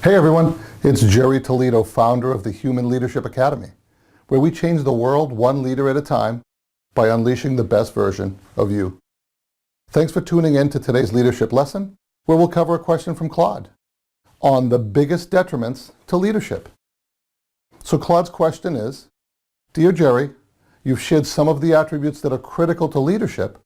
Hey everyone, it's Gerry Toledo, founder of the Human Leadership Academy, where we change the world one leader at a time by unleashing the best version of you. Thanks for tuning in to today's leadership lesson, where we'll cover a question from Claude on the biggest detriments to leadership. So Claude's question is, Dear Gerry, you've shared some of the attributes that are critical to leadership,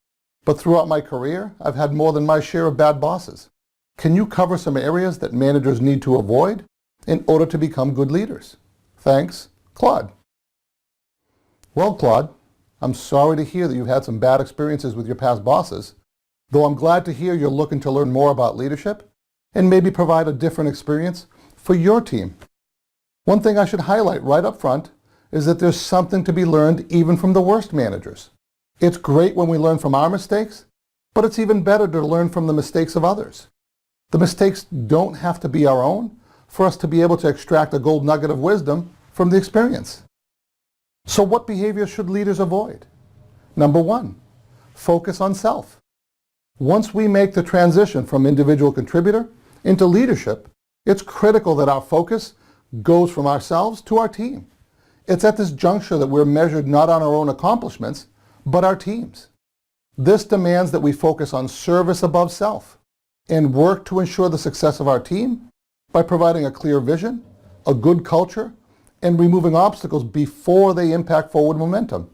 but throughout my career, I've had more than my share of bad bosses. Can you cover some areas that managers need to avoid in order to become good leaders? Thanks, Claude. Well, Claude, I'm sorry to hear that you've had some bad experiences with your past bosses, though I'm glad to hear you're looking to learn more about leadership and maybe provide a different experience for your team. One thing I should highlight right up front is that there's something to be learned even from the worst managers. It's great when we learn from our mistakes, but it's even better to learn from the mistakes of others. The mistakes don't have to be our own for us to be able to extract a gold nugget of wisdom from the experience. So what behaviors should leaders avoid? Number one, focus on self. Once we make the transition from individual contributor into leadership, it's critical that our focus goes from ourselves to our team. It's at this juncture that we're measured not on our own accomplishments, but our teams. This demands that we focus on service above self and work to ensure the success of our team by providing a clear vision, a good culture, and removing obstacles before they impact forward momentum.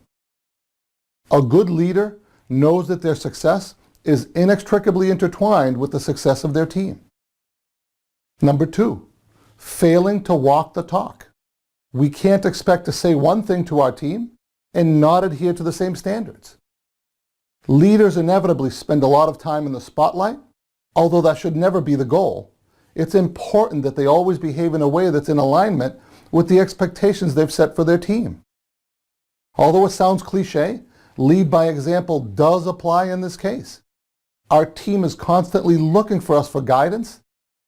A good leader knows that their success is inextricably intertwined with the success of their team. Number two, failing to walk the talk. We can't expect to say one thing to our team and not adhere to the same standards. Leaders inevitably spend a lot of time in the spotlight. Although that should never be the goal, it's important that they always behave in a way that's in alignment with the expectations they've set for their team. Although it sounds cliche, lead by example does apply in this case. Our team is constantly looking for us for guidance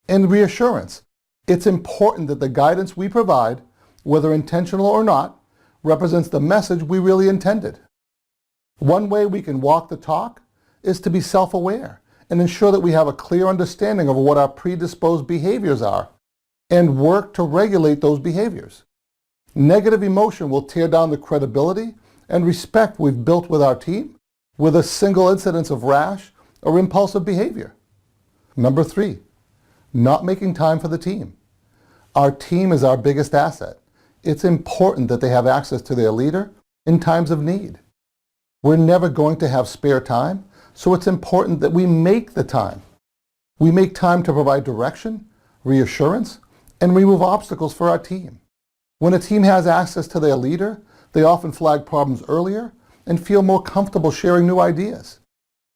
and reassurance. It's important that the guidance we provide, whether intentional or not, represents the message we really intended. One way we can walk the talk is to be self-aware and ensure that we have a clear understanding of what our predisposed behaviors are and work to regulate those behaviors. Negative emotion will tear down the credibility and respect we've built with our team with a single incidence of rash or impulsive behavior. Number three, not making time for the team. Our team is our biggest asset. It's important that they have access to their leader in times of need. We're never going to have spare time, so it's important that we make the time. We make time to provide direction, reassurance, and remove obstacles for our team. When a team has access to their leader, they often flag problems earlier and feel more comfortable sharing new ideas.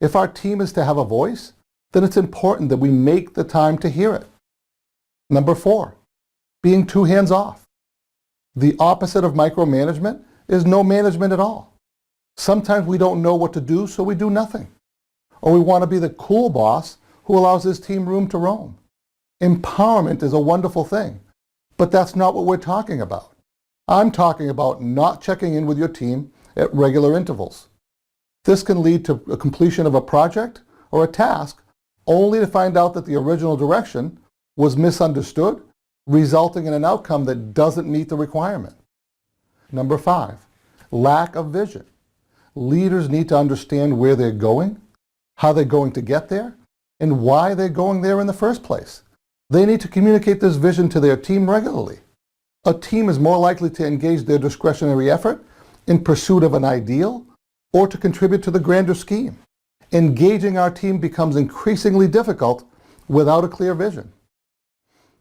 If our team is to have a voice, then it's important that we make the time to hear it. Number four, being too hands-off. The opposite of micromanagement is no management at all. Sometimes we don't know what to do, so we do nothing. Or we want to be the cool boss who allows his team room to roam. Empowerment is a wonderful thing, but that's not what we're talking about. I'm talking about not checking in with your team at regular intervals. This can lead to a completion of a project or a task only to find out that the original direction was misunderstood, resulting in an outcome that doesn't meet the requirement. Number five, lack of vision. Leaders need to understand where they're going, how they're going to get there, and why they're going there in the first place. They need to communicate this vision to their team regularly. A team is more likely to engage their discretionary effort in pursuit of an ideal or to contribute to the grander scheme. Engaging our team becomes increasingly difficult without a clear vision.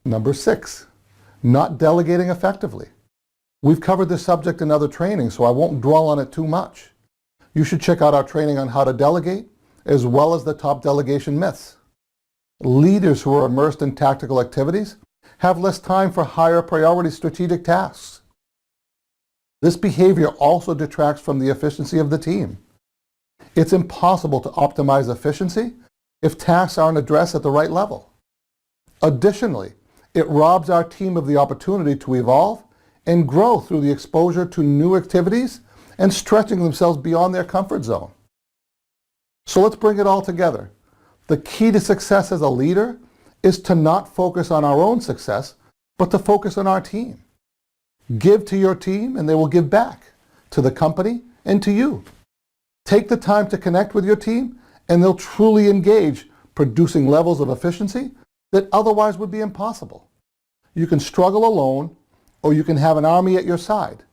Number six, not delegating effectively. We've covered this subject in other trainings, so I won't dwell on it too much. You should check out our training on how to delegate, as well as the top delegation myths. Leaders who are immersed in tactical activities have less time for higher priority strategic tasks. This behavior also detracts from the efficiency of the team. It's impossible to optimize efficiency if tasks aren't addressed at the right level. Additionally, it robs our team of the opportunity to evolve and grow through the exposure to new activities and stretching themselves beyond their comfort zone. So let's bring it all together. The key to success as a leader is to not focus on our own success, but to focus on our team. Give to your team and they will give back to the company and to you. Take the time to connect with your team and they'll truly engage, producing levels of efficiency that otherwise would be impossible. You can struggle alone or you can have an army at your side.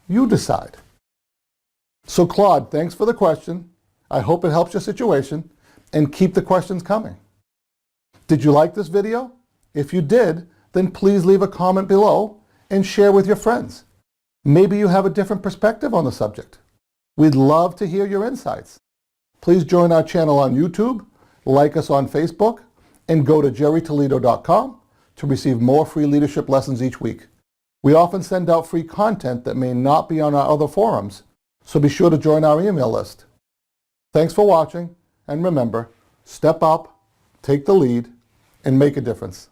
You decide. So Claude, thanks for the question. I hope it helps your situation and keep the questions coming. Did you like this video? If you did, then please leave a comment below and share with your friends. Maybe you have a different perspective on the subject. We'd love to hear your insights. Please join our channel on YouTube, like us on Facebook, and go to gerrytoledo.com to receive more free leadership lessons each week. We often send out free content that may not be on our other forums, so be sure to join our email list. Thanks for watching, and remember, step up, take the lead, and make a difference.